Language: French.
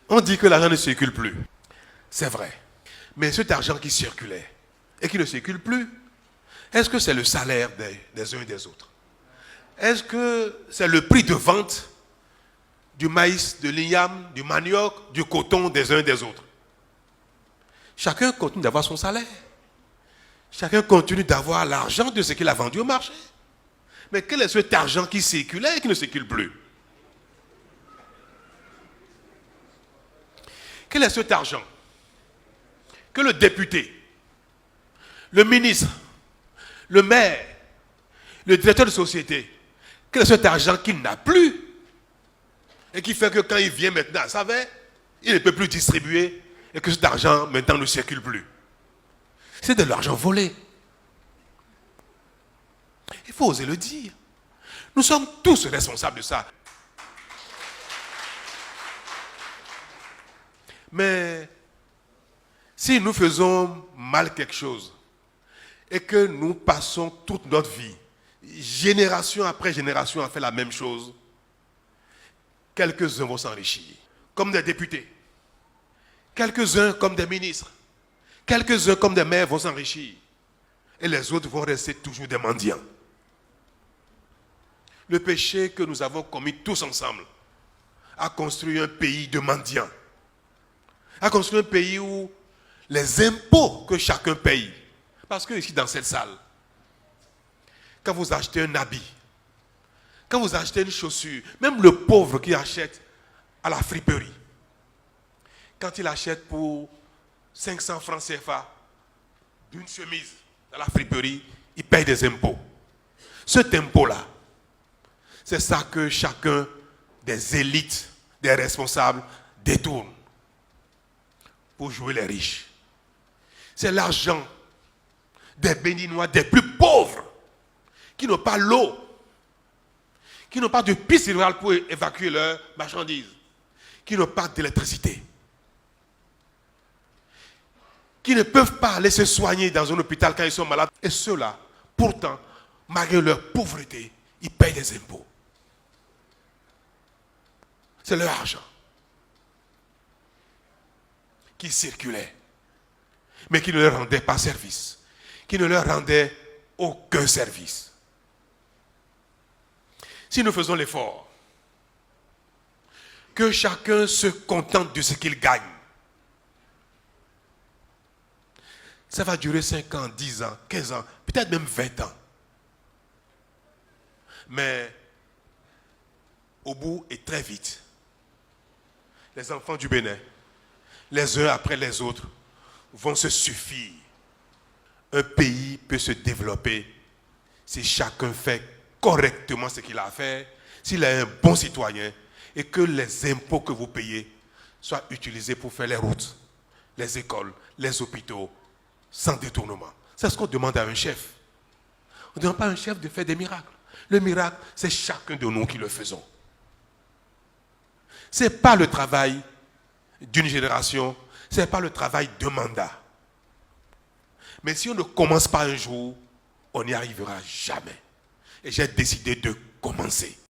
On dit que l'argent ne circule plus. C'est vrai. Mais cet argent qui circulait et qui ne circule plus, est-ce que c'est le salaire des uns et des autres? Est-ce que c'est le prix de vente du maïs, de l'igname, du manioc, du coton des uns et des autres? Chacun continue d'avoir son salaire. Chacun continue d'avoir l'argent de ce qu'il a vendu au marché. Mais quel est cet argent qui circulait et qui ne circule plus? Quel est cet argent que le député, le ministre, le maire, le directeur de société, quel est cet argent qu'il n'a plus et qui fait que quand il vient maintenant à sa veille, il ne peut plus distribuer et que cet argent maintenant ne circule plus? C'est de l'argent volé. Il faut oser le dire. Nous sommes tous responsables de ça. Mais si nous faisons mal quelque chose et que nous passons toute notre vie, génération après génération, à faire la même chose, quelques-uns vont s'enrichir, comme des députés. Quelques-uns comme des ministres. Quelques-uns comme des maires vont s'enrichir. Et les autres vont rester toujours des mendiants. Le péché que nous avons commis tous ensemble a construit un pays de mendiants. A construit un pays où les impôts que chacun paye, parce que ici dans cette salle, quand vous achetez un habit, quand vous achetez une chaussure, même le pauvre qui achète à la friperie, quand il achète pour 500 francs CFA d'une chemise à la friperie, il paye des impôts. Cet impôt-là, c'est ça que chacun des élites, des responsables détourne pour jouer les riches. C'est l'argent des Béninois, des plus pauvres, qui n'ont pas l'eau, qui n'ont pas de piste hydraulique pour évacuer leurs marchandises, qui n'ont pas d'électricité, qui ne peuvent pas aller se soigner dans un hôpital quand ils sont malades. Et ceux-là, pourtant, malgré leur pauvreté, ils payent des impôts. C'est leur argent qui circulait, mais qui ne leur rendait pas service, qui ne leur rendait aucun service. Si nous faisons l'effort, que chacun se contente de ce qu'il gagne, ça va durer 5 ans, 10 ans, 15 ans, peut-être même 20 ans. Mais au bout et très vite, les enfants du Bénin, les uns après les autres, vont se suffire. Un pays peut se développer si chacun fait correctement ce qu'il a à faire, s'il est un bon citoyen et que les impôts que vous payez soient utilisés pour faire les routes, les écoles, les hôpitaux, sans détournement. C'est ce qu'on demande à un chef. On ne demande pas à un chef de faire des miracles. Le miracle, c'est chacun de nous qui le faisons. Ce n'est pas le travail d'une génération, ce n'est pas le travail d'un mandat. Mais si on ne commence pas un jour, on n'y arrivera jamais. Et j'ai décidé de commencer.